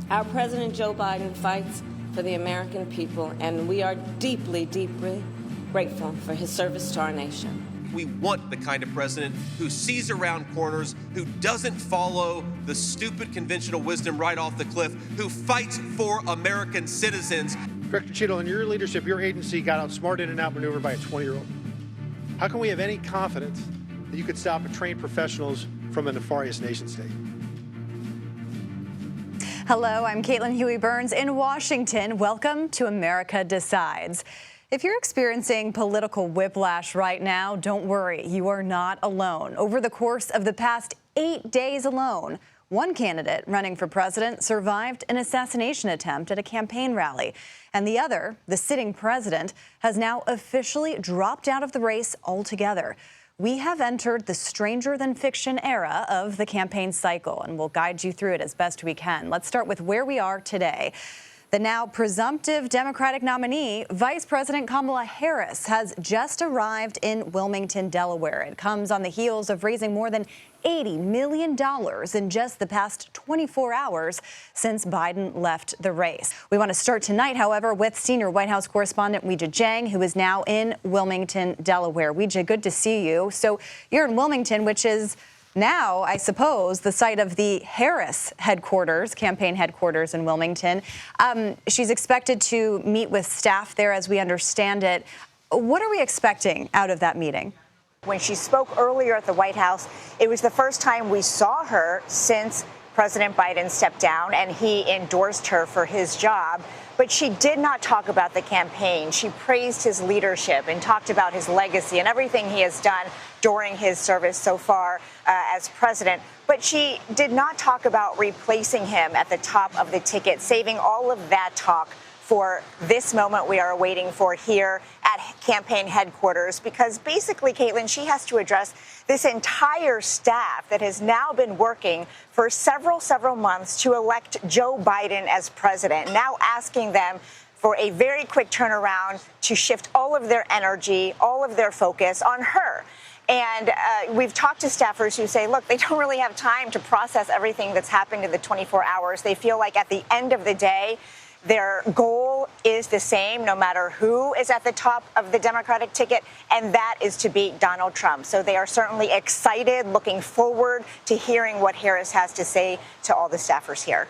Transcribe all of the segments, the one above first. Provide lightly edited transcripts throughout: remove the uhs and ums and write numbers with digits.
Our President Joe Biden fights for the American people, and we are deeply, deeply grateful for his service to our nation. We want the kind of president who sees around corners, who doesn't follow the stupid conventional wisdom right off the cliff, who fights for American citizens. Director Cheadle, in your leadership, your agency got outsmarted and outmaneuvered by a 20-year-old. How can we have any confidence that you could stop a trained professionals from a nefarious nation state? Hello, I'm Caitlin Huey-Burns in Washington. Welcome to America Decides. If you're experiencing political whiplash right now, don't worry, you are not alone. Over the course of the past 8 days alone, one candidate running for president survived an assassination attempt at a campaign rally, and the other, the sitting president, has now officially dropped out of the race altogether. We have entered the stranger-than-fiction era of the campaign cycle, and we'll guide you through it as best we can. Let's start with where we are today. The now presumptive Democratic nominee, Vice President Kamala Harris, has just arrived in Wilmington, Delaware. It comes on the heels of raising more than $80 million in just the past 24 hours since Biden left the race. We want to start tonight, however, with senior White House correspondent Weijia Jiang, who is now in Wilmington, Delaware. Weijia, good to see you. So you're in Wilmington, which is now, I suppose, the site of the Harris headquarters, campaign headquarters in Wilmington. She's expected to meet with staff there, as we understand it. What are we expecting out of that meeting? When she spoke earlier at the White House, it was the first time we saw her since President Biden stepped down and he endorsed her for his job. But she did not talk about the campaign. She praised his leadership and talked about his legacy and everything he has done during his service so far as president. But she did not talk about replacing him at the top of the ticket, saving all of that talk for this moment we are waiting for here at campaign headquarters, because basically, Caitlin, she has to address this entire staff that has now been working for several months to elect Joe Biden as president, now asking them for a very quick turnaround to shift all of their energy, all of their focus on her. And we've talked to staffers who say, look, they don't really have time to process everything that's happened in the 24 hours. They feel like at the end of the day, their goal is the same, no matter who is at the top of the Democratic ticket, and that is to beat Donald Trump. So they are certainly excited, looking forward to hearing what Harris has to say to all the staffers here.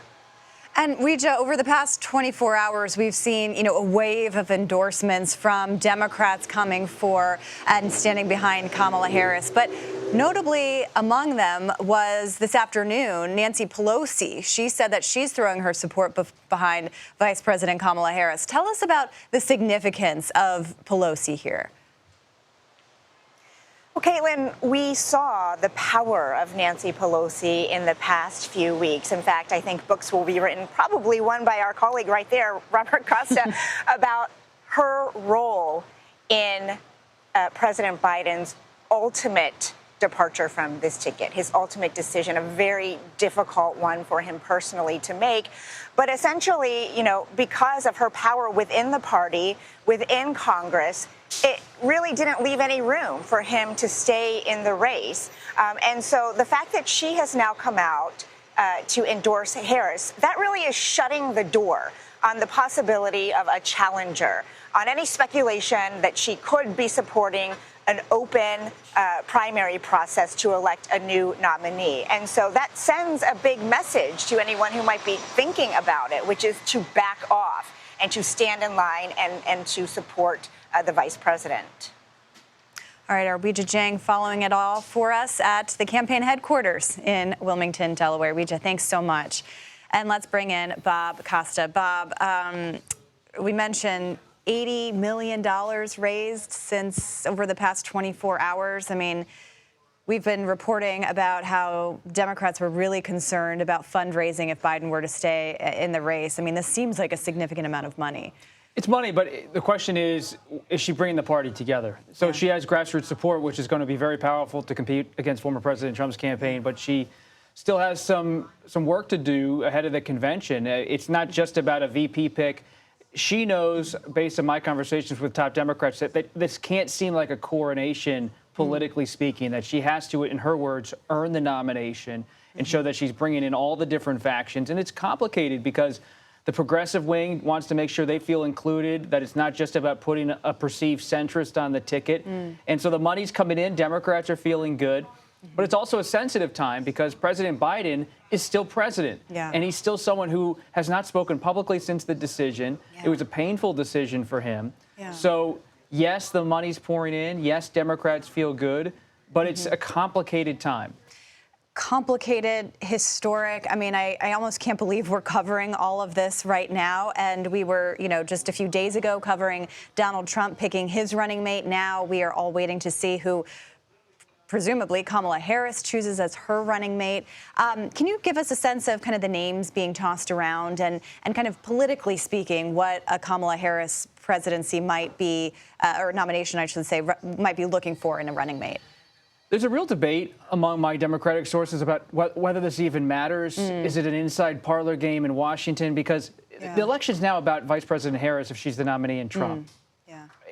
And Weijia, over the past 24 hours, we've seen, a wave of endorsements from Democrats coming for and standing behind Kamala Harris. But notably among them was this afternoon, Nancy Pelosi. She said that she's throwing her support behind Vice President Kamala Harris. Tell us about the significance of Pelosi here. Well, Caitlin, we saw the power of Nancy Pelosi in the past few weeks. In fact, I think books will be written, probably one by our colleague right there, Robert Costa, about her role in President Biden's ultimate departure from this ticket, his ultimate decision, a very difficult one for him personally to make. But essentially, because of her power within the party, within Congress, it really didn't leave any room for him to stay in the race. And so the fact that she has now come out to endorse Harris, that really is shutting the door on the possibility of a challenger, on any speculation that she could be supporting an open primary process to elect a new nominee. And so that sends a big message to anyone who might be thinking about it, which is to back off and to stand in line and to support the vice president. All right, our Weijia Jiang following it all for us at the campaign headquarters in Wilmington, Delaware. Weijia, thanks so much. And let's bring in Bob Costa. Bob, we mentioned $80 million raised since over the past 24 hours. I mean, we've been reporting about how Democrats were really concerned about fundraising if Biden were to stay in the race. I mean, this seems like a significant amount of money. It's money, but the question is she bringing the party together? So she has grassroots support, which is going to be very powerful to compete against former President Trump's campaign, but she still has some work to do ahead of the convention. It's not just about a VP pick. She knows, based on my conversations with top Democrats, that this can't seem like a coronation, politically speaking, that she has to, in her words, earn the nomination. and show that she's bringing in all the different factions. And it's complicated because the progressive wing wants to make sure they feel included, that it's not just about putting a perceived centrist on the ticket. And so the money's coming in. Democrats are feeling good. But it's also a sensitive time because President Biden is still president. And he's still someone who has not spoken publicly since the decision. It was a painful decision for him. So, yes, the money's pouring in. Yes, Democrats feel good. But it's a complicated time. Complicated, historic. I mean, I almost can't believe we're covering all of this right now. And we were, just a few days ago covering Donald Trump picking his running mate. Now we are all waiting to see who presumably Kamala Harris chooses as her running mate. Can you give us a sense of kind of the names being tossed around and kind of politically speaking, what a Kamala Harris presidency might be, or nomination, I should say, might be looking for in a running mate? There's a real debate among my Democratic sources about whether this even matters. Is it an inside parlor game in Washington? Because the election's now about Vice President Harris if she's the nominee and Trump.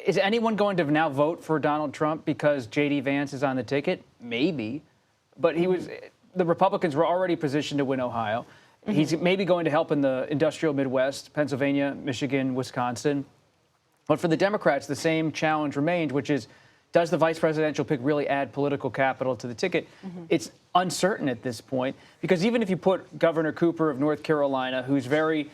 Is anyone going to now vote for Donald Trump because J.D. Vance is on the ticket? Maybe. But the Republicans were already positioned to win Ohio. He's maybe going to help in the industrial Midwest, Pennsylvania, Michigan, Wisconsin. But for the Democrats, the same challenge remains, which is, does the vice presidential pick really add political capital to the ticket? It's uncertain at this point, because even if you put Governor Cooper of North Carolina, who's very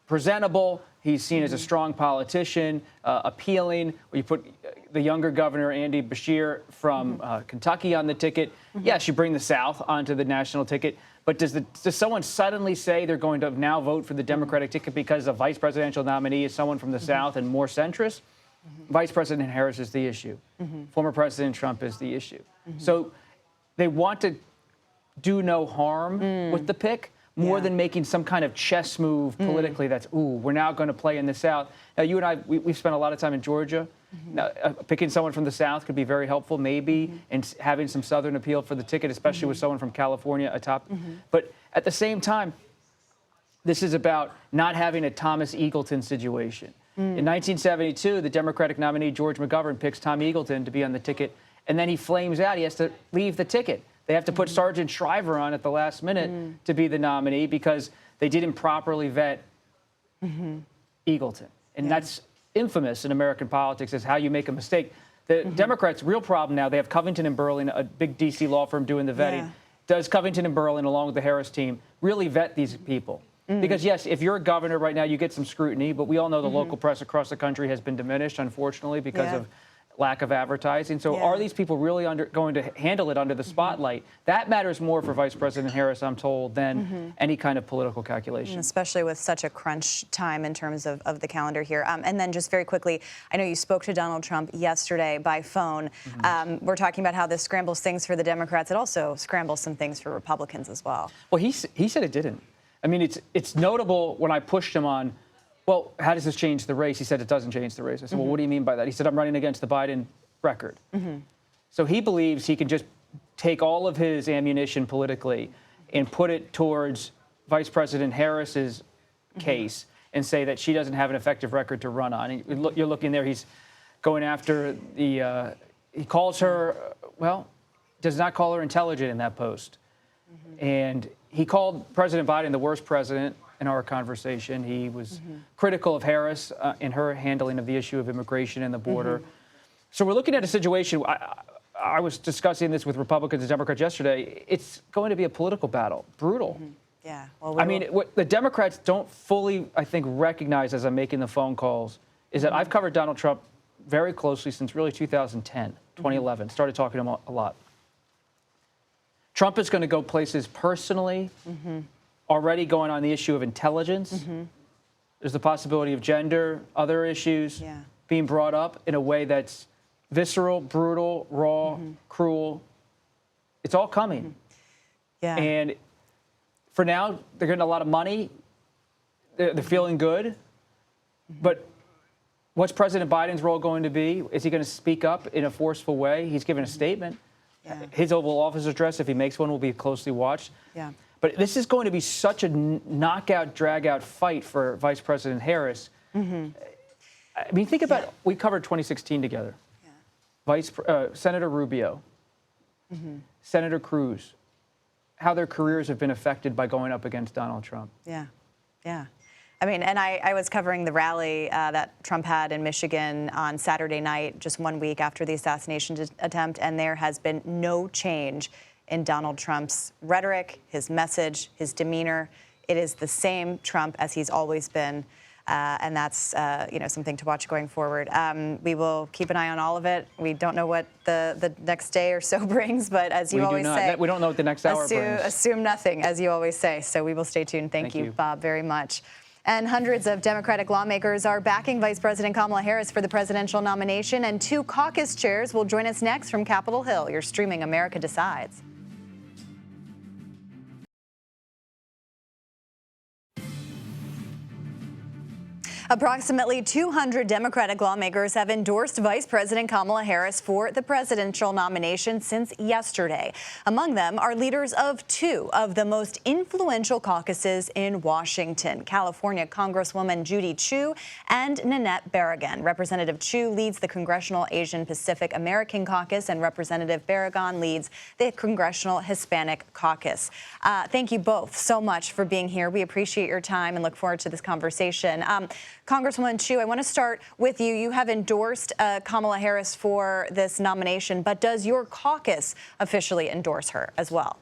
presentable, he's seen as a strong politician, appealing, or you put the younger governor, Andy Beshear, from Kentucky on the ticket, yes, you bring the South onto the national ticket, but does someone suddenly say they're going to now vote for the Democratic ticket because the vice presidential nominee is someone from the South and more centrist? Vice President Harris is the issue. Former President Trump is the issue. So they want to do no harm with the pick more than making some kind of chess move politically that's, we're now going to play in the South. Now, you and I, we've spent a lot of time in Georgia. Now, picking someone from the South could be very helpful, maybe, and having some Southern appeal for the ticket, especially with someone from California atop. But at the same time, this is about not having a Thomas Eagleton situation. In 1972, the Democratic nominee, George McGovern, picks Tom Eagleton to be on the ticket, and then he flames out. He has to leave the ticket. They have to put Sergeant Shriver on at the last minute to be the nominee because they didn't properly vet Eagleton. And that's infamous in American politics, is how you make a mistake. The Democrats' real problem now, they have Covington and Burling, a big D.C. law firm doing the vetting. Does Covington and Burling, along with the Harris team, really vet these people? Because, yes, if you're a governor right now, you get some scrutiny, but we all know the local press across the country has been diminished, unfortunately, because of lack of advertising. So are these people really going to handle it under the spotlight? That matters more for Vice President Harris, I'm told, than any kind of political calculation. Especially with such a crunch time in terms of the calendar here. And then just very quickly, I know you spoke to Donald Trump yesterday by phone. We're talking about how this scrambles things for the Democrats. It also scrambles some things for Republicans as well. Well, he said it didn't. I mean, it's notable when I pushed him on, well, how does this change the race? He said it doesn't change the race. I said, well, what do you mean by that? He said, I'm running against the Biden record. So he believes he can just take all of his ammunition politically and put it towards Vice President Harris's case and say that she doesn't have an effective record to run on. And you're looking there, he's going after the, he calls her, well, does not call her intelligent in that post. And he called President Biden the worst president in our conversation. He was critical of Harris in her handling of the issue of immigration and the border. So we're looking at a situation, I was discussing this with Republicans and Democrats yesterday, it's going to be a political battle, brutal. Yeah. Well, what the Democrats don't fully, I think, recognize as I'm making the phone calls is that I've covered Donald Trump very closely since really 2010, 2011, started talking to him a lot. Trump is going to go places personally, already going on the issue of intelligence. There's the possibility of gender, other issues being brought up in a way that's visceral, brutal, raw, cruel. It's all coming. And for now, they're getting a lot of money. They're feeling good. But what's President Biden's role going to be? Is he going to speak up in a forceful way? He's given a statement. His Oval Office address, if he makes one, will be closely watched. But this is going to be such a knockout, drag-out fight for Vice President Harris. I mean, think about it. We covered 2016 together. Senator Rubio, Senator Cruz, how their careers have been affected by going up against Donald Trump. Yeah, yeah. I mean, and I was covering the rally that Trump had in Michigan on Saturday night, just 1 week after the assassination attempt, and there has been no change in Donald Trump's rhetoric, his message, his demeanor. It is the same Trump as he's always been. And that's something to watch going forward. We will keep an eye on all of it. We don't know what the next day or so brings, but as you always say, we don't know what the next hour brings. Assume nothing, as you always say. So we will stay tuned. Thank you, Bob, very much. And hundreds of Democratic lawmakers are backing Vice President Kamala Harris for the presidential nomination, and 2 caucus chairs will join us next from Capitol Hill. You're streaming America Decides. Approximately 200 Democratic lawmakers have endorsed Vice President Kamala Harris for the presidential nomination since yesterday. Among them are leaders of 2 of the most influential caucuses in Washington, California Congresswoman Judy Chu and Nanette Barragan. Representative Chu leads the Congressional Asian Pacific American Caucus, and Representative Barragan leads the Congressional Hispanic Caucus. Thank you both so much for being here. We appreciate your time and look forward to this conversation. Congresswoman Chu, I want to start with you. You have endorsed Kamala Harris for this nomination, but does your caucus officially endorse her as well?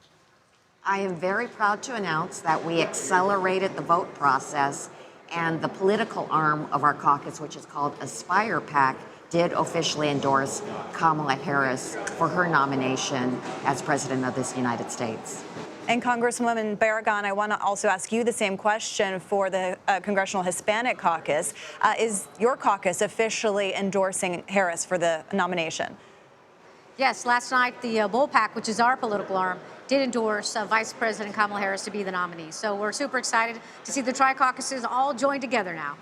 I am very proud to announce that we accelerated the vote process, and the political arm of our caucus, which is called Aspire PAC, did officially endorse Kamala Harris for her nomination as President of this United States. And Congresswoman Barragan, I want to also ask you the same question for the Congressional Hispanic Caucus. Is your caucus officially endorsing Harris for the nomination? Yes, last night the Bull PAC, which is our political arm, did endorse Vice President Kamala Harris to be the nominee. So we're super excited to see the tri-caucuses all joined together now.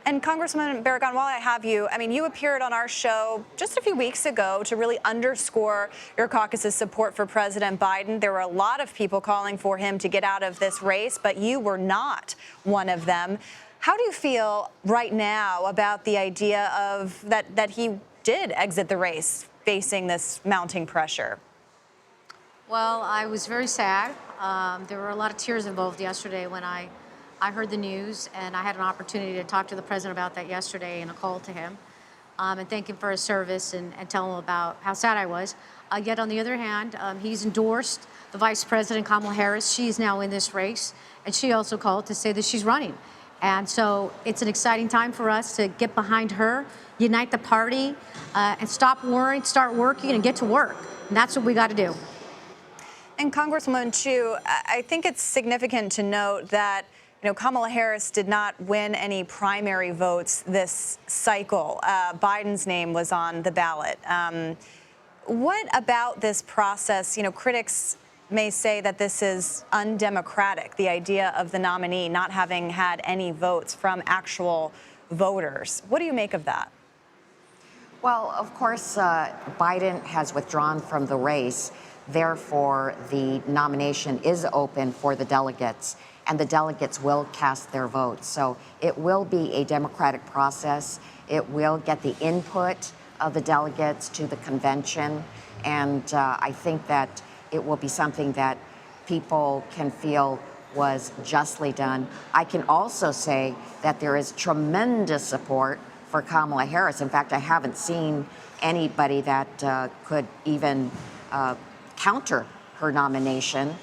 And Congressman Barragan, while I have you, I mean, you appeared on our show just a few weeks ago to really underscore your caucus's support for President Biden. There were a lot of people calling for him to get out of this race, but you were not one of them. How do you feel right now about the idea of that he did exit the race facing this mounting pressure? Well, I was very sad. There were a lot of tears involved yesterday when I heard the news, and I had an opportunity to talk to the president about that yesterday in a call to him, and thank him for his service and tell him about how sad I was. Yet on the other hand, he's endorsed the Vice President, Kamala Harris. She's now in this race, and she also called to say that she's running. And so it's an exciting time for us to get behind her, unite the party, and stop worrying, start working, and get to work. And that's what we got to do. And Congresswoman Chu, I think it's significant to note that Kamala Harris did not win any primary votes this cycle. Biden's name was on the ballot. What about this process? Critics may say that this is undemocratic, the idea of the nominee not having had any votes from actual voters. What do you make of that? Well, of course, Biden has withdrawn from the race. Therefore, the nomination is open for the delegates, and the delegates will cast their votes. So it will be a democratic process. It will get the input of the delegates to the convention, and I think that it will be something that people can feel was justly done. I can also say that there is tremendous support for Kamala Harris. In fact, I haven't seen anybody that could even counter her nomination.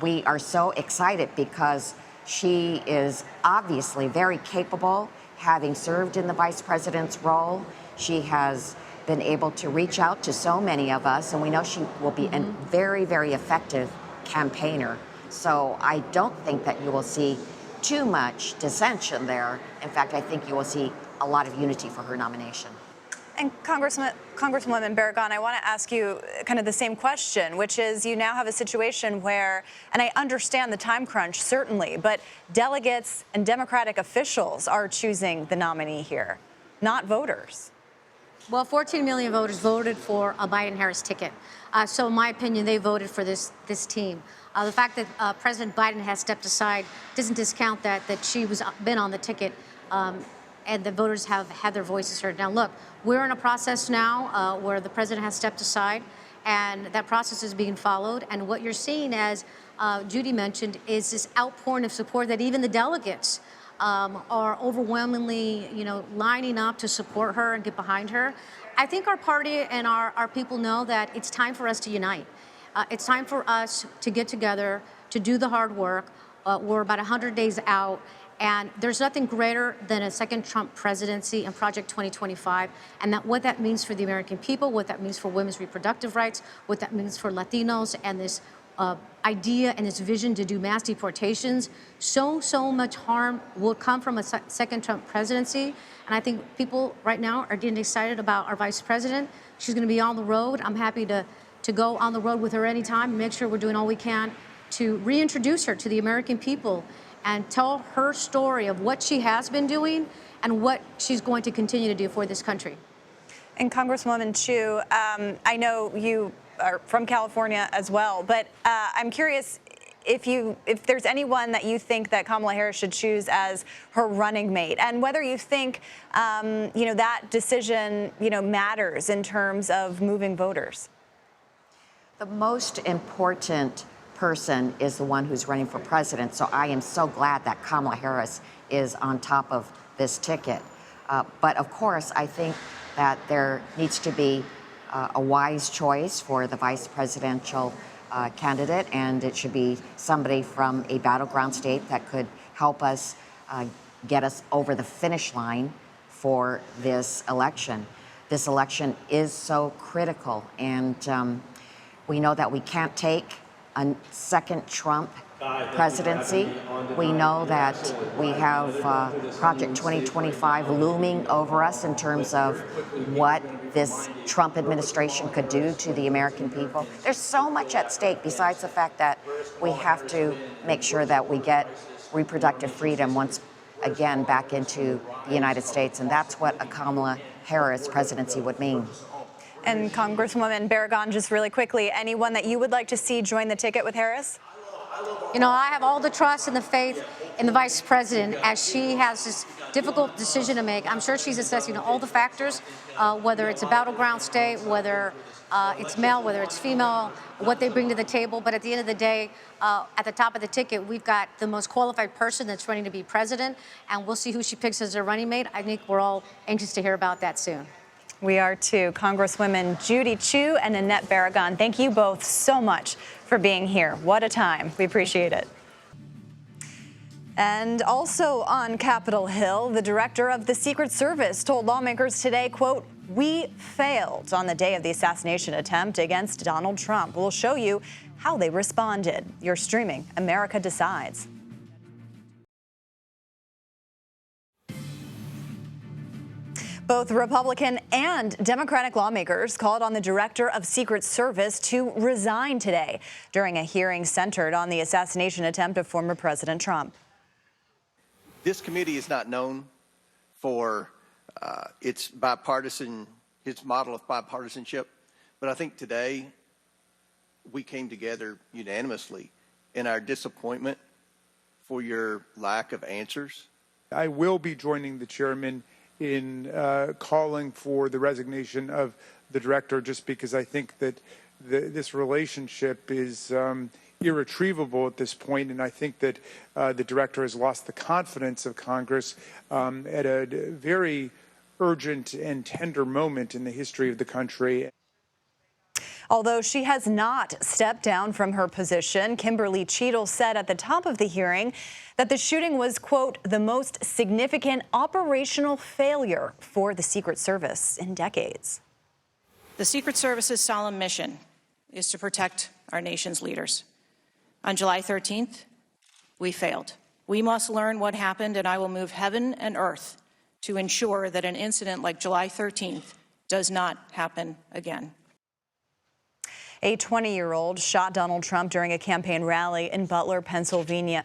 We are so excited because she is obviously very capable, having served in the vice president's role. She has been able to reach out to so many of us, and we know she will be a very, very effective campaigner. So I don't think that you will see too much dissension there. In fact, I think you will see a lot of unity for her nomination. And Congresswoman Barragan, I want to ask you kind of the same question, which is you now have a situation where, and I understand the time crunch, certainly, but delegates and Democratic officials are choosing the nominee here, not voters. Well, 14 million voters voted for a Biden-Harris ticket. So in my opinion, they voted for this team. The fact that President Biden has stepped aside doesn't discount that she was been on the ticket, and the voters have had their voices heard. Now, look, we're in a process now where the president has stepped aside, and that process is being followed. And what you're seeing, as Judy mentioned, is this outpouring of support that even the delegates are overwhelmingly, lining up to support her and get behind her. I think our party and our people know that it's time for us to unite. It's time for us to get together, to do the hard work. We're about 100 days out, and there's nothing greater than a second Trump presidency and Project 2025, and what that means for the American people, what that means for women's reproductive rights, what that means for Latinos, and this idea and this vision to do mass deportations. So much harm will come from a second Trump presidency. And I think people right now are getting excited about our vice president. She's going to be on the road. I'm happy to go on the road with her anytime and make sure we're doing all we can to reintroduce her to the American people and tell her story of what she has been doing and what she's going to continue to do for this country. And Congresswoman Chu, I know you are from California as well, but I'm curious if there's anyone that you think that Kamala Harris should choose as her running mate, and whether you think that decision matters in terms of moving voters. The most important person is the one who's running for president, so I am so glad that Kamala Harris is on top of this ticket. But of course, I think that there needs to be a wise choice for the vice presidential candidate, and it should be somebody from a battleground state that could help us get us over the finish line for this election. This election is so critical, and we know that we can't take a second Trump presidency. We know that we have Project 2025 looming over us in terms of what this Trump administration could do to the American people. There's so much at stake besides the fact that we have to make sure that we get reproductive freedom once again back into the United States, and that's what a Kamala Harris presidency would mean. And Congresswoman Barragan, just really quickly, anyone that you would like to see join the ticket with Harris? I have all the trust and the faith in the vice president as she has this difficult decision to make. I'm sure she's assessing all the factors, whether it's a battleground state, whether it's male, whether it's female, what they bring to the table. But at the end of the day, at the top of the ticket, we've got the most qualified person that's running to be president, and we'll see who she picks as her running mate. I think we're all anxious to hear about that soon. We are too. Congresswomen Judy Chu and Annette Barragan, thank you both so much for being here. What a time. We appreciate it. And also on Capitol Hill, the director of the Secret Service told lawmakers today, quote, "We failed on the day of the assassination attempt against Donald Trump. We'll show you how they responded." You're streaming America Decides. Both Republican and Democratic lawmakers called on the director of Secret Service to resign today during a hearing centered on the assassination attempt of former President Trump. This committee is not known for its model of bipartisanship, but I think today we came together unanimously in our disappointment for your lack of answers. I will be joining the chairman in calling for the resignation of the director, just because I think that this relationship is irretrievable at this point, and I think that the director has lost the confidence of Congress at a very urgent and tender moment in the history of the country. Although she has not stepped down from her position, Kimberly Cheadle said at the top of the hearing that the shooting was, quote, "the most significant operational failure for the Secret Service in decades." The Secret Service's solemn mission is to protect our nation's leaders. On July 13th, we failed. We must learn what happened, and I will move heaven and earth to ensure that an incident like July 13th does not happen again. A 20-year-old shot Donald Trump during a campaign rally in Butler, Pennsylvania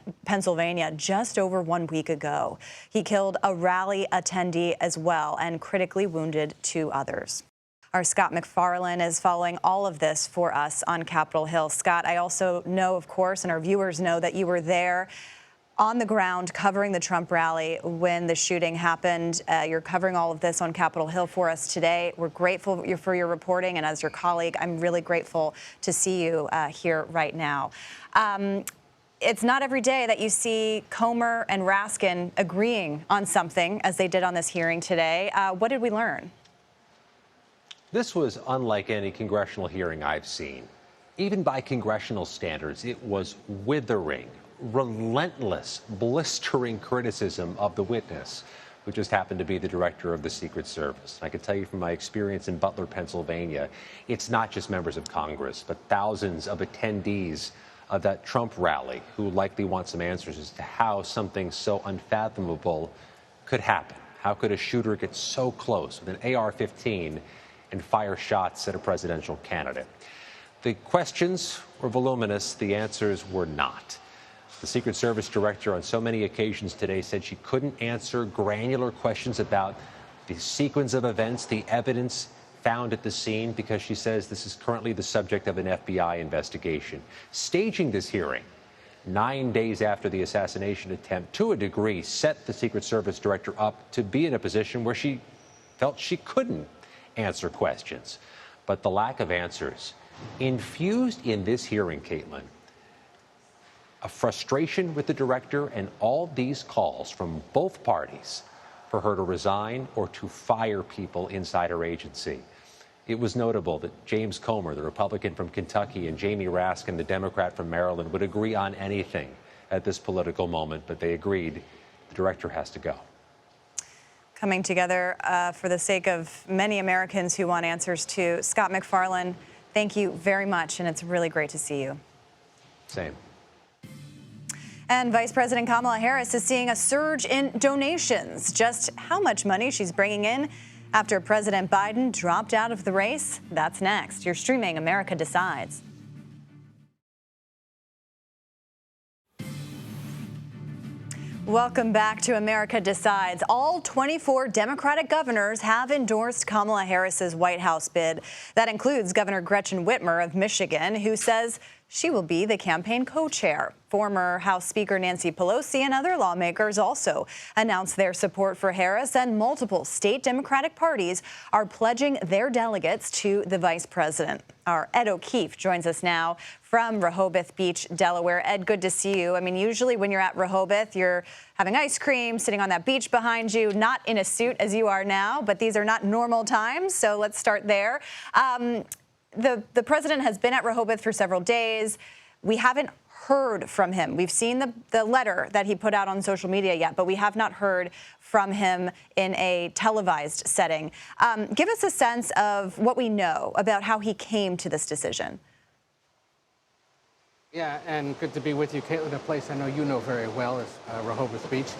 just over 1 week ago. He killed a rally attendee as well and critically wounded 2 others. Our Scott McFarlane is following all of this for us on Capitol Hill. Scott, I also know, of course, and our viewers know that you were there on the ground covering the Trump rally when the shooting happened. You're covering all of this on Capitol Hill for us today. We're grateful for your reporting, and as your colleague, I'm really grateful to see you here right now. It's not every day that you see Comer and Raskin agreeing on something, as they did on this hearing today. What did we learn? This was unlike any congressional hearing I've seen. Even by congressional standards, it was withering, relentless, blistering criticism of the witness, who just happened to be the director of the Secret Service. I can tell you from my experience in Butler, Pennsylvania, it's not just members of Congress, but thousands of attendees of that Trump rally who likely want some answers as to how something so unfathomable could happen. How could a shooter get so close with an AR-15 and fire shots at a presidential candidate? The questions were voluminous. The answers were not. The Secret Service director on so many occasions today said she couldn't answer granular questions about the sequence of events, the evidence found at the scene, because she says this is currently the subject of an FBI investigation. Staging this hearing 9 days after the assassination attempt, to a degree, set the Secret Service director up to be in a position where she felt she couldn't answer questions. But the lack of answers infused in this hearing, Caitlin, a frustration with the director and all these calls from both parties for her to resign or to fire people inside her agency. It was notable that James Comer, the Republican from Kentucky, and Jamie Raskin, the Democrat from Maryland, would agree on anything at this political moment, but they agreed the director has to go. Coming together for the sake of many Americans who want answers to. Scott MacFarlane, thank you very much, and it's really great to see you. Same. And Vice President Kamala Harris is seeing a surge in donations. Just how much money she's bringing in after President Biden dropped out of the race? That's next. You're streaming America Decides. Welcome back to America Decides. All 24 Democratic governors have endorsed Kamala Harris's White House bid. That includes Governor Gretchen Whitmer of Michigan, who says she will be the campaign co-chair. Former House Speaker Nancy Pelosi and other lawmakers also announced their support for Harris, and multiple state Democratic parties are pledging their delegates to the vice president. Our Ed O'Keefe joins us now from Rehoboth Beach, Delaware. Ed, good to see you. I mean, usually when you're at Rehoboth, you're having ice cream, sitting on that beach behind you, not in a suit as you are now, but these are not normal times, so let's start there. The president has been at Rehoboth for several days. We haven't heard from him. We've seen the letter that he put out on social media yet, but we have not heard from him in a televised setting. Give us a sense of what we know about how he came to this decision. Yeah, and good to be with you, Caitlin, a place I know you know very well is Rehoboth Beach.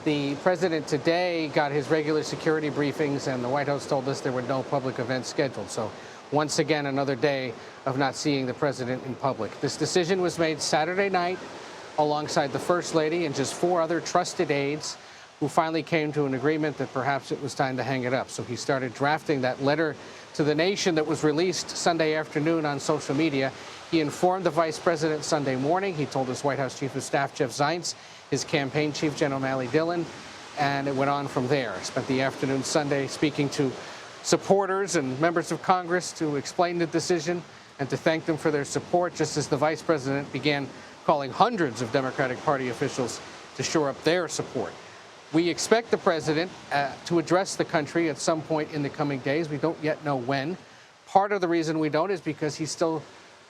The president today got his regular security briefings, and the White House told us there were no public events scheduled. So once again, another day of not seeing the president in public. This decision was made Saturday night alongside the First Lady and just 4 other trusted aides who finally came to an agreement that perhaps it was time to hang it up. So he started drafting that letter to the nation that was released Sunday afternoon on social media. He informed the vice president Sunday morning. He told his White House Chief of Staff, Jeff Zients, his campaign chief, General Mally Dillon, and it went on from there. Spent the afternoon Sunday speaking to supporters and members of Congress to explain the decision and to thank them for their support, just as the vice president began calling hundreds of Democratic Party officials to shore up their support. We expect the president to address the country at some point in the coming days. We don't yet know when. Part of the reason we don't is because he's still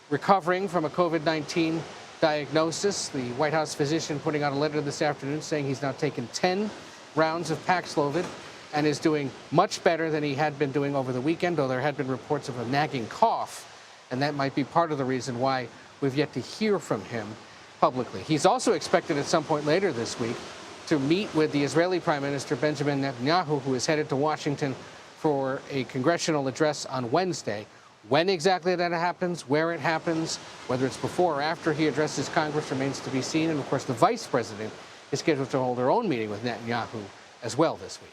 recovering from a COVID-19 diagnosis. The White House physician putting out a letter this afternoon saying he's now taken 10 rounds of Paxlovid and is doing much better than he had been doing over the weekend, though there had been reports of a nagging cough, and that might be part of the reason why we've yet to hear from him publicly. He's also expected at some point later this week to meet with the Israeli Prime Minister Benjamin Netanyahu, who is headed to Washington for a congressional address on Wednesday. When exactly that happens, where it happens, whether it's before or after he addresses Congress remains to be seen. And of course, the vice president is scheduled to hold her own meeting with Netanyahu as well this week.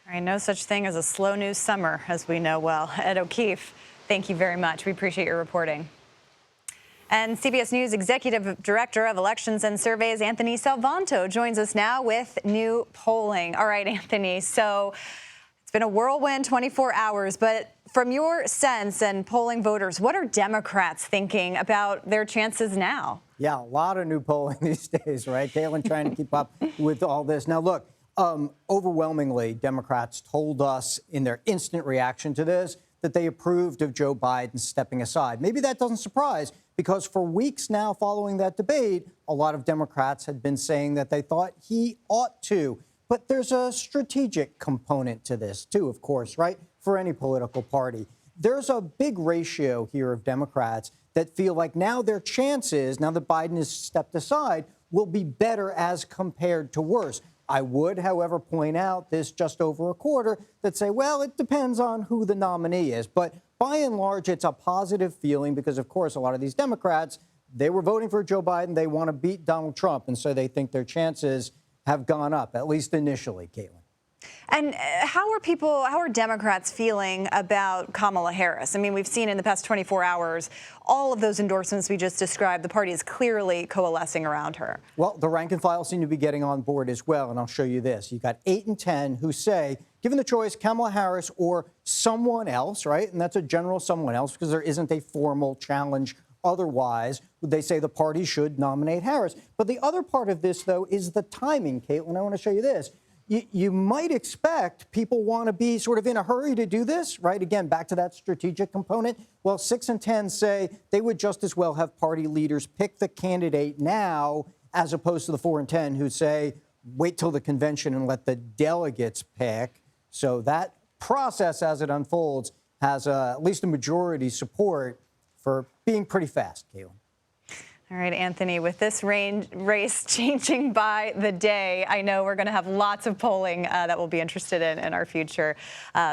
All right, no such thing as a slow news summer, as we know well. Ed O'Keefe, thank you very much. We appreciate your reporting. And CBS News Executive Director of Elections and Surveys, Anthony Salvanto, joins us now with new polling. All right, Anthony, so it's been a whirlwind 24 hours, but from your sense and polling voters, what are Democrats thinking about their chances now? Yeah, a lot of new polling these days, right? Caitlin trying to keep up with all this. Now, look, overwhelmingly, Democrats told us in their instant reaction to this that they approved of Joe Biden stepping aside. Maybe that doesn't surprise, because for weeks now following that debate, a lot of Democrats had been saying that they thought he ought to. But there's a strategic component to this, too, of course, right? For any political party. There's a big ratio here of Democrats that feel like now their chances, now that Biden has stepped aside, will be better as compared to worse. I would, however, point out there's just over a quarter that say, well, it depends on who the nominee is. But by and large, it's a positive feeling because, of course, a lot of these Democrats, they were voting for Joe Biden. They want to beat Donald Trump. And so they think their chances have gone up, at least initially, Caitlin. And how are Democrats feeling about Kamala Harris? I mean, we've seen in the past 24 hours, all of those endorsements we just described, the party is clearly coalescing around her. Well, the rank and file seem to be getting on board as well. And I'll show you this. You've got 8 and 10 who say, given the choice, Kamala Harris or someone else, right? And that's a general someone else because there isn't a formal challenge. Otherwise, they say the party should nominate Harris. But the other part of this, though, is the timing, Caitlin. I want to show you this. You might expect people want to be sort of in a hurry to do this, right? Again, back to that strategic component. Well, 6 and 10 say they would just as well have party leaders pick the candidate now as opposed to the 4 and 10 who say wait till the convention and let the delegates pick. So that process as it unfolds has at least a majority support for being pretty fast, Caitlin. All right, Anthony, with this race changing by the day, I know we're going to have lots of polling that we'll be interested in our future.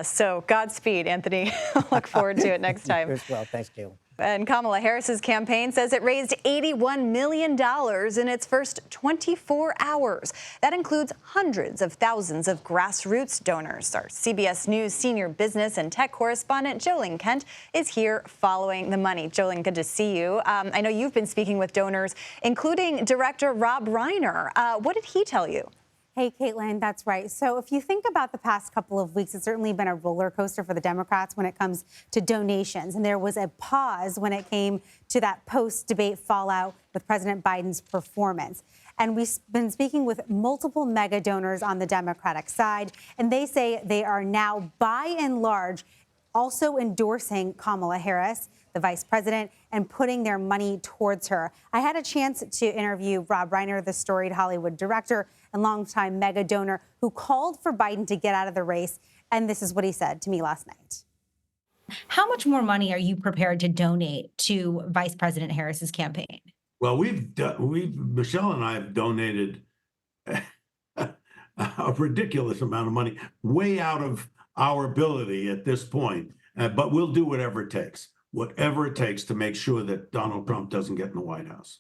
So Godspeed, Anthony. Look forward to it next time. You as well. Thanks, Caitlin. And Kamala Harris's campaign says it raised $81 million in its first 24 hours. That includes hundreds of thousands of grassroots donors. Our CBS News senior business and tech correspondent, Jolene Kent, is here following the money. Jolene, good to see you. I know you've been speaking with donors, including director Rob Reiner. What did he tell you? Hey, Caitlin, that's right. So if you think about the past couple of weeks, it's certainly been a roller coaster for the Democrats when it comes to donations. And there was a pause when it came to that post-debate fallout with President Biden's performance. And we've been speaking with multiple mega donors on the Democratic side, and they say they are now, by and large, also endorsing Kamala Harris, the vice president, and putting their money towards her. I had a chance to interview Rob Reiner, the storied Hollywood director and longtime mega donor who called for Biden to get out of the race. And this is what he said to me last night. How much more money are you prepared to donate to Vice President Harris's campaign? Well, Michelle and I have donated a ridiculous amount of money, way out of our ability at this point. But we'll do whatever it takes to make sure that Donald Trump doesn't get in the White House.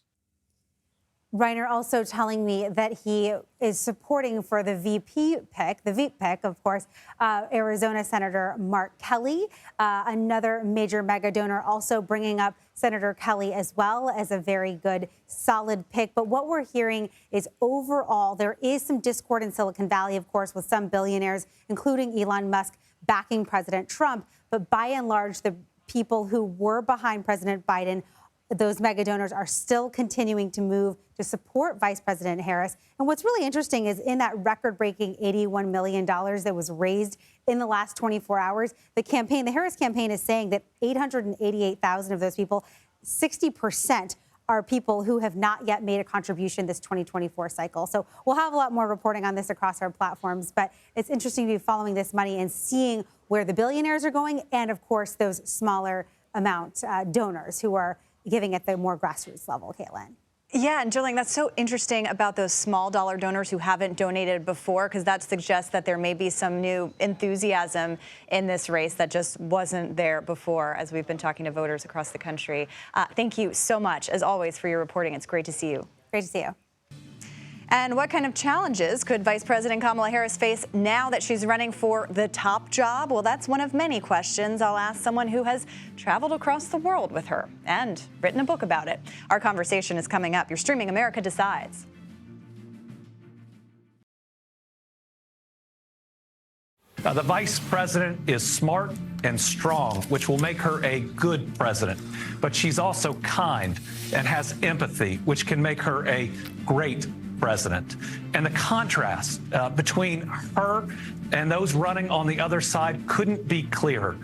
Reiner also telling me that he is supporting for the VP pick, of course, Arizona Senator Mark Kelly, another major mega donor, also bringing up Senator Kelly as well as a very good, solid pick. But what we're hearing is overall, there is some discord in Silicon Valley, of course, with some billionaires, including Elon Musk, backing President Trump. But by and large, the people who were behind President Biden, those mega donors, are still continuing to move to support Vice President Harris. And what's really interesting is in that record-breaking $81 million that was raised in the last 24 hours, the Harris campaign is saying that 888,000 of those people, 60%, are people who have not yet made a contribution this 2024 cycle. So we'll have a lot more reporting on this across our platforms, but it's interesting to be following this money and seeing where the billionaires are going and, of course, those smaller amount donors who are giving at the more grassroots level, Caitlin. Yeah, and Jolene, that's so interesting about those small dollar donors who haven't donated before, because that suggests that there may be some new enthusiasm in this race that just wasn't there before, as we've been talking to voters across the country. Thank you so much, as always, for your reporting. It's great to see you. Great to see you. And what kind of challenges could Vice President Kamala Harris face now that she's running for the top job? Well, that's one of many questions I'll ask someone who has traveled across the world with her and written a book about it. Our conversation is coming up. You're streaming America Decides. The vice president is smart and strong, which will make her a good president. But she's also kind and has empathy, which can make her a great president. And the contrast between her and those running on the other side couldn't be clearer.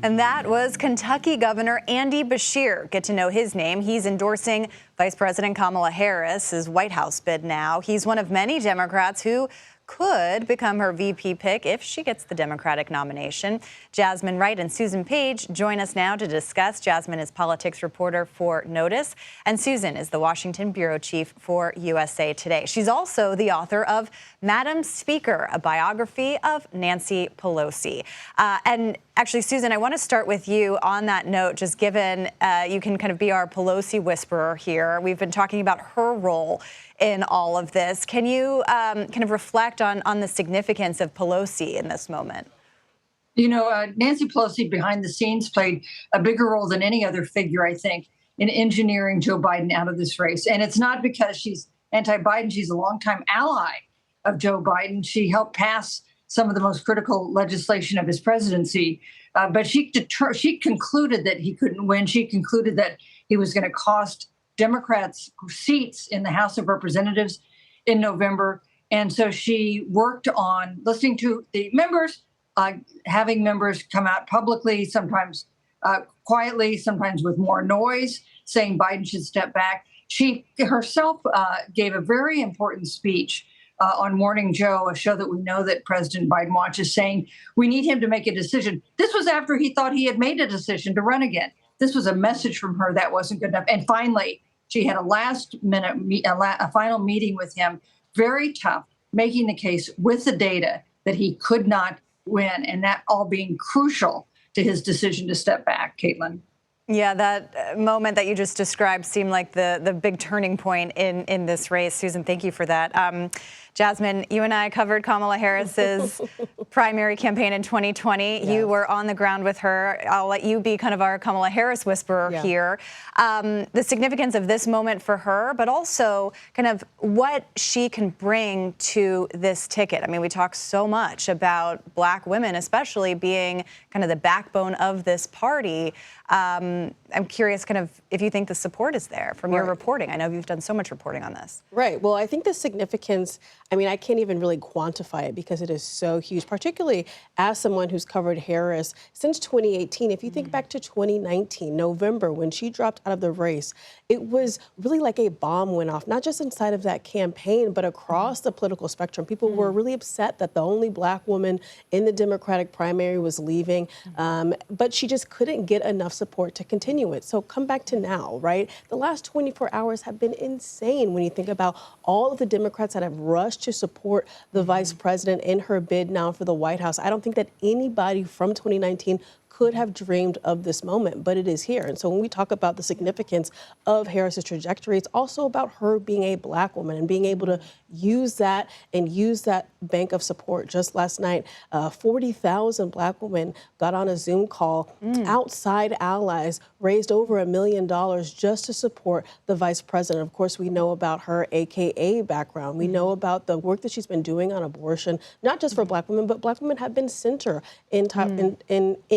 And that was Kentucky Governor Andy Beshear. Get to know his name. He's endorsing Vice President Kamala Harris's White House bid now. He's one of many Democrats who could become her VP pick if she gets the Democratic nomination. Jasmine Wright and Susan Page join us now to discuss. Jasmine is politics reporter for Notice, and Susan is the Washington bureau chief for USA Today. She's also the author of Madam Speaker, a biography of Nancy Pelosi. And actually, Susan, I want to start with you on that note, just given you can kind of be our Pelosi whisperer here. We've been talking about her role in all of this. Can you kind of reflect on the significance of Pelosi in this moment? You know, Nancy Pelosi behind the scenes played a bigger role than any other figure, I think, in engineering Joe Biden out of this race. And it's not because she's anti-Biden. She's a longtime ally of Joe Biden. She helped pass some of the most critical legislation of his presidency. But she concluded that he couldn't win. She concluded that he was going to cost Democrats seats in the House of Representatives in November. And so she worked on listening to the members, having members come out publicly, sometimes quietly, sometimes with more noise, saying Biden should step back. She herself gave a very important speech on Morning Joe, a show that we know that President Biden watches, saying we need him to make a decision. This was after he thought he had made a decision to run again. This was a message from her that wasn't good enough. And finally, she had a final meeting with him, very tough, making the case with the data that he could not win, and that all being crucial to his decision to step back. Caitlin. Yeah, that moment that you just described seemed like the big turning point in this race. Susan, thank you for that. Jasmine, you and I covered Kamala Harris's primary campaign in 2020. Yes. You were on the ground with her. I'll let you be kind of our Kamala Harris whisperer here. The significance of this moment for her, but also kind of what she can bring to this ticket. I mean, we talk so much about Black women, especially being kind of the backbone of this party. I'm curious kind of if you think the support is there from your reporting. I know you've done so much reporting on this. Right. Well, I think the significance, I mean, I can't even really quantify it because it is so huge, particularly as someone who's covered Harris since 2018. If you think back to 2019, November, when she dropped out of the race, it was really like a bomb went off, not just inside of that campaign, but across the political spectrum. People were really upset that the only Black woman in the Democratic primary was leaving, but she just couldn't get enough support to continue it. So come back to now, right? The last 24 hours have been insane when you think about all of the Democrats that have rushed to support the vice president in her bid now for the White House. I don't think that anybody from 2019 could have dreamed of this moment, but it is here. And so when we talk about the significance of Harris's trajectory, it's also about her being a Black woman and being able to use that bank of support. Just last night, 40,000 Black women got on a Zoom call. Outside allies raised over $1 million just to support the vice president. Of course, we know about her AKA background. We know about the work that she's been doing on abortion, not just for Black women, but Black women have been center in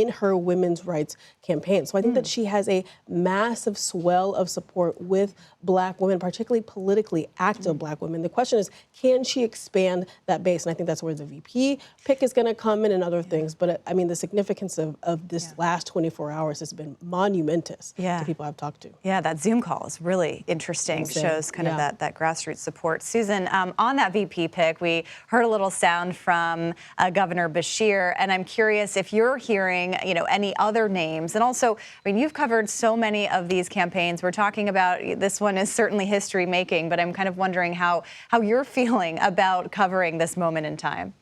her women's rights campaign. So I think that she has a massive swell of support with Black women, particularly politically active Black women. The question is, can she expand that base? And I think that's where the VP pick is going to come in and other things. But I mean, the significance of this last 24 hours has been monumentous to people I've talked to. Yeah, that Zoom call is really interesting. Shows kind of that grassroots support. Susan, on that VP pick, we heard a little sound from Governor Beshear, and I'm curious if you're hearing, any other names. And also, I mean, you've covered so many of these campaigns. We're talking about, this one is certainly history making, but I'm kind of wondering how you're feeling about covering this moment in time.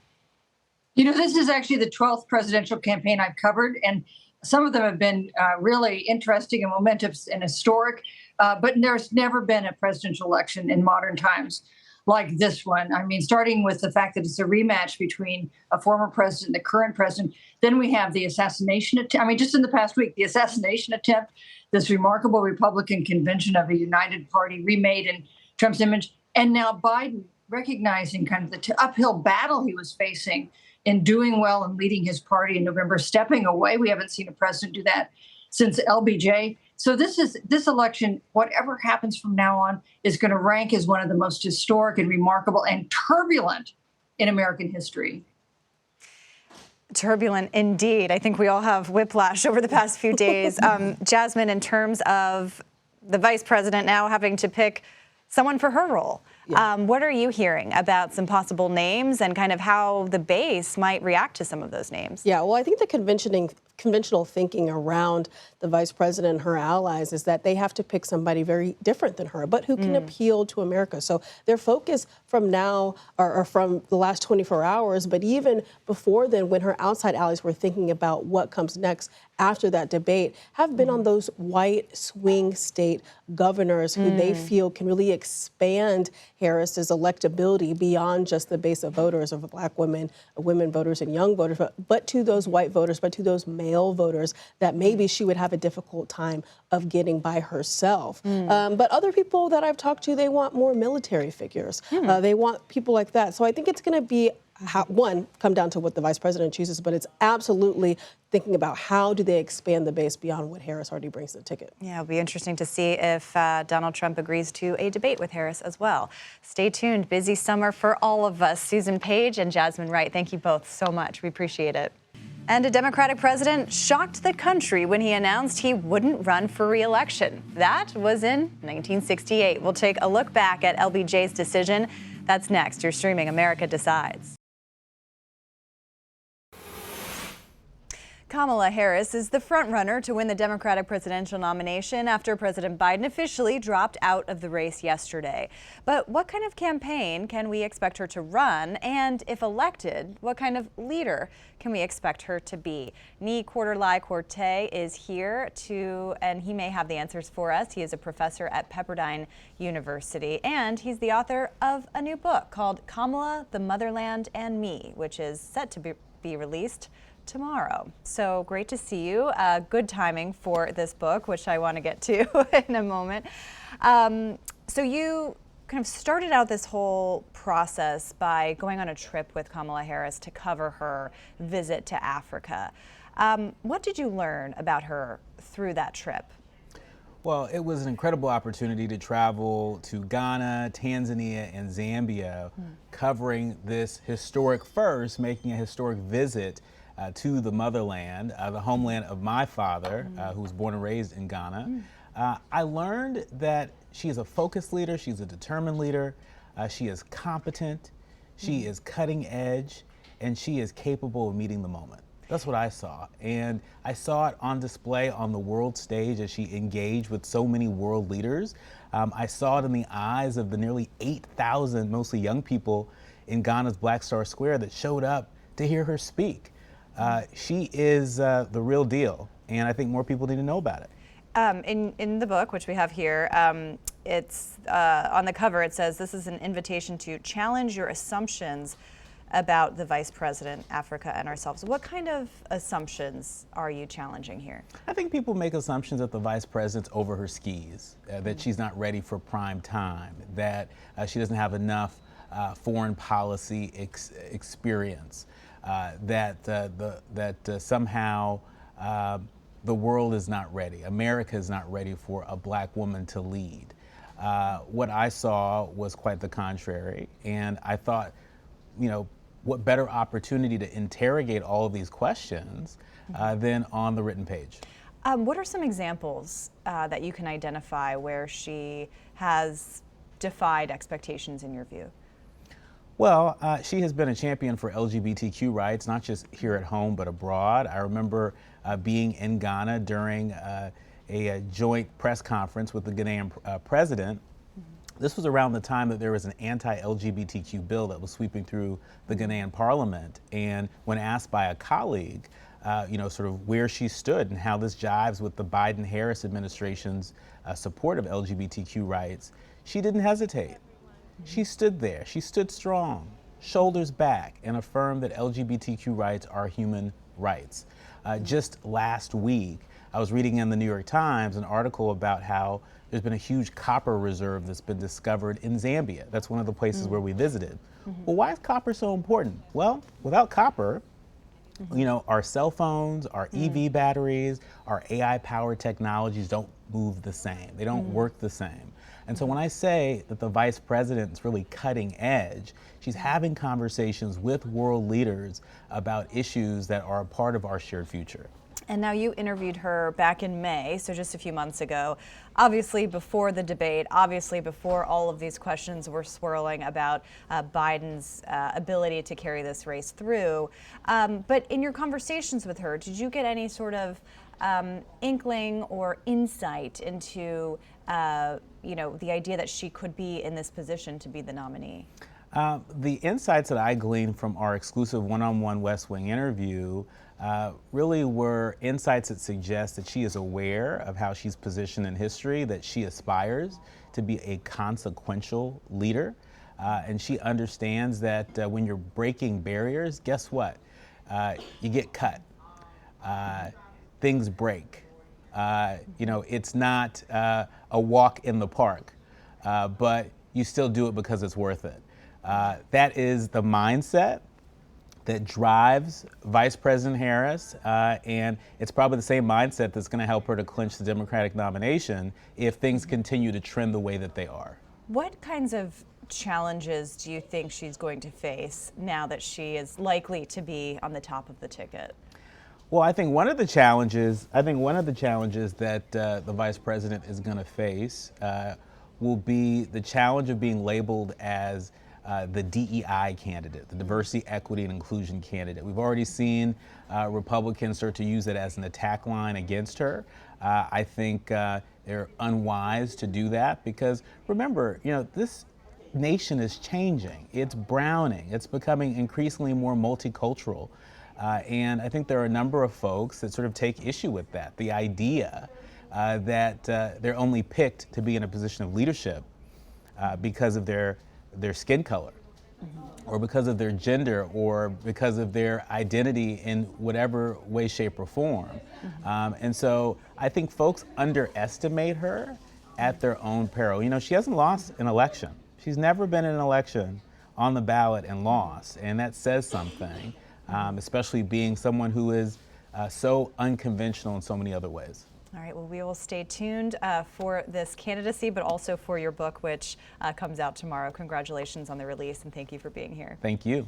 This is actually the 12th presidential campaign I've covered, and some of them have been really interesting and momentous and historic. But there's never been a presidential election in modern times like this one. I mean, starting with the fact that it's a rematch between a former president and the current president. Then we have the assassination attempt. I mean, just in the past week, the assassination attempt, this remarkable Republican convention of a united party remade in Trump's image. And now Biden recognizing kind of the uphill battle he was facing in doing well and leading his party in November, stepping away. We haven't seen a president do that since LBJ. So this election, whatever happens from now on, is going to rank as one of the most historic and remarkable and turbulent in American history. Turbulent indeed. I think we all have whiplash over the past few days. Jasmine, in terms of the vice president now having to pick someone for her role, what are you hearing about some possible names and kind of how the base might react to some of those names? Yeah, well, I think the conventional thinking around the vice president and her allies is that they have to pick somebody very different than her, but who can appeal to America. So their focus from now or from the last 24 hours, but even before then, when her outside allies were thinking about what comes next after that debate, have been on those white swing state governors who they feel can really expand Harris's electability beyond just the base of voters of Black women, women voters and young voters, but to those white voters, but to those male voters that maybe she would have a difficult time of getting by herself. But other people that I've talked to, they want more military figures. They want people like that. So I think it's going to be, come down to what the vice president chooses, but it's absolutely thinking about how do they expand the base beyond what Harris already brings to the ticket. Yeah, it'll be interesting to see if Donald Trump agrees to a debate with Harris as well. Stay tuned. Busy summer for all of us. Susan Page and Jasmine Wright, thank you both so much. We appreciate it. And a Democratic president shocked the country when he announced he wouldn't run for re-election. That was in 1968. We'll take a look back at LBJ's decision. That's next. You're streaming America Decides. Kamala Harris is the frontrunner to win the Democratic presidential nomination after President Biden officially dropped out of the race yesterday. But what kind of campaign can we expect her to run? And if elected, what kind of leader can we expect her to be? Nii Cortez is here and he may have the answers for us. He is a professor at Pepperdine University, and he's the author of a new book called Kamala, the Motherland, and Me, which is set to be released tomorrow. So great to see you. Good timing for this book, which I want to get to in a moment. So you kind of started out this whole process by going on a trip with Kamala Harris to cover her visit to Africa. What did you learn about her through that trip? Well, it was an incredible opportunity to travel to Ghana, Tanzania, and Zambia, covering this historic first, making a historic visit to the motherland, the homeland of my father, who was born and raised in Ghana. I learned that she is a focused leader, she's a determined leader, she is competent, she is cutting edge, and she is capable of meeting the moment. That's what I saw. And I saw it on display on the world stage as she engaged with so many world leaders. I saw it in the eyes of the nearly 8,000, mostly young people in Ghana's Black Star Square that showed up to hear her speak. She is the real deal, and I think more people need to know about it. In the book, which we have here, it's on the cover, it says, this is an invitation to challenge your assumptions about the vice president, Africa, and ourselves. What kind of assumptions are you challenging here? I think people make assumptions that the vice president's over her skis, that she's not ready for prime time, that she doesn't have enough foreign policy experience, that somehow the world is not ready. America is not ready for a Black woman to lead. What I saw was quite the contrary, and I thought, you know, what better opportunity to interrogate all of these questions than on the written page. What are some examples that you can identify where she has defied expectations in your view? Well, she has been a champion for LGBTQ rights, not just here at home, but abroad. I remember being in Ghana during a joint press conference with the Ghanaian president. This was around the time that there was an anti-LGBTQ bill that was sweeping through the Ghanaian parliament. And when asked by a colleague sort of where she stood and how this jives with the Biden-Harris administration's support of LGBTQ rights, she didn't hesitate. She stood there. She stood strong, shoulders back, and affirmed that LGBTQ rights are human rights. Just last week, I was reading in the New York Times an article about how there's been a huge copper reserve that's been discovered in Zambia. That's one of the places where we visited. Well, why is copper so important? Well, without copper, our cell phones, our EV batteries, our AI-powered technologies don't move the same. They don't work the same. And so when I say that the vice president is really cutting edge, she's having conversations with world leaders about issues that are a part of our shared future. And now you interviewed her back in May, so just a few months ago, obviously before the debate, obviously before all of these questions were swirling about Biden's ability to carry this race through. But in your conversations with her, did you get any sort of inkling or insight into, the idea that she could be in this position to be the nominee? The insights that I gleaned from our exclusive one-on-one West Wing interview really were insights that suggest that she is aware of how she's positioned in history, that she aspires to be a consequential leader, and she understands that when you're breaking barriers, guess what? You get cut. Things break. It's not a walk in the park, but you still do it because it's worth it. That is the mindset that drives Vice President Harris, and it's probably the same mindset that's going to help her to clinch the Democratic nomination if things continue to trend the way that they are. What kinds of challenges do you think she's going to face now that she is likely to be on the top of the ticket? Well, I think one of the challenges that the Vice President is going to face will be the challenge of being labeled as the DEI candidate, the diversity, equity, and inclusion candidate. We've already seen Republicans start to use it as an attack line against her. I think they're unwise to do that because, remember, this nation is changing. It's browning. It's becoming increasingly more multicultural. And I think there are a number of folks that sort of take issue with that, the idea that they're only picked to be in a position of leadership because of their skin color, or because of their gender, or because of their identity in whatever way, shape, or form. And so I think folks underestimate her at their own peril. She hasn't lost an election. She's never been in an election on the ballot and lost, and that says something, especially being someone who is so unconventional in so many other ways. All right, well, we will stay tuned for this candidacy, but also for your book, which comes out tomorrow. Congratulations on the release, and thank you for being here. Thank you.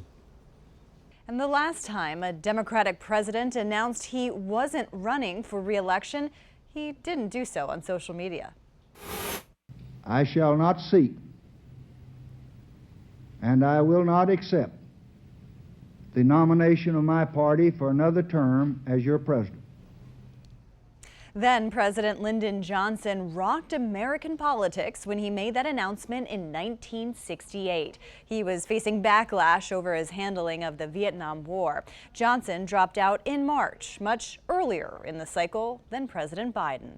And the last time a Democratic president announced he wasn't running for re-election, he didn't do so on social media. I shall not seek, and I will not accept the nomination of my party for another term as your president. Then President Lyndon Johnson rocked American politics when he made that announcement in 1968. He was facing backlash over his handling of the Vietnam War. Johnson dropped out in March, much earlier in the cycle than President Biden.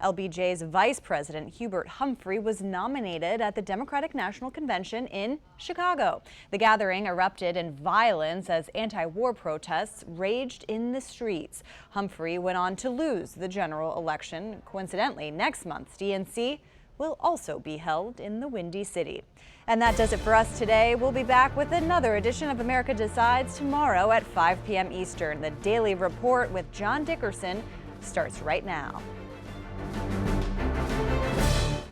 LBJ's Vice President Hubert Humphrey was nominated at the Democratic National Convention in Chicago. The gathering erupted in violence as anti-war protests raged in the streets. Humphrey went on to lose the general election. Coincidentally, next month's DNC will also be held in the Windy City. And that does it for us today. We'll be back with another edition of America Decides tomorrow at 5 p.m. Eastern. The Daily Report with John Dickerson starts right now.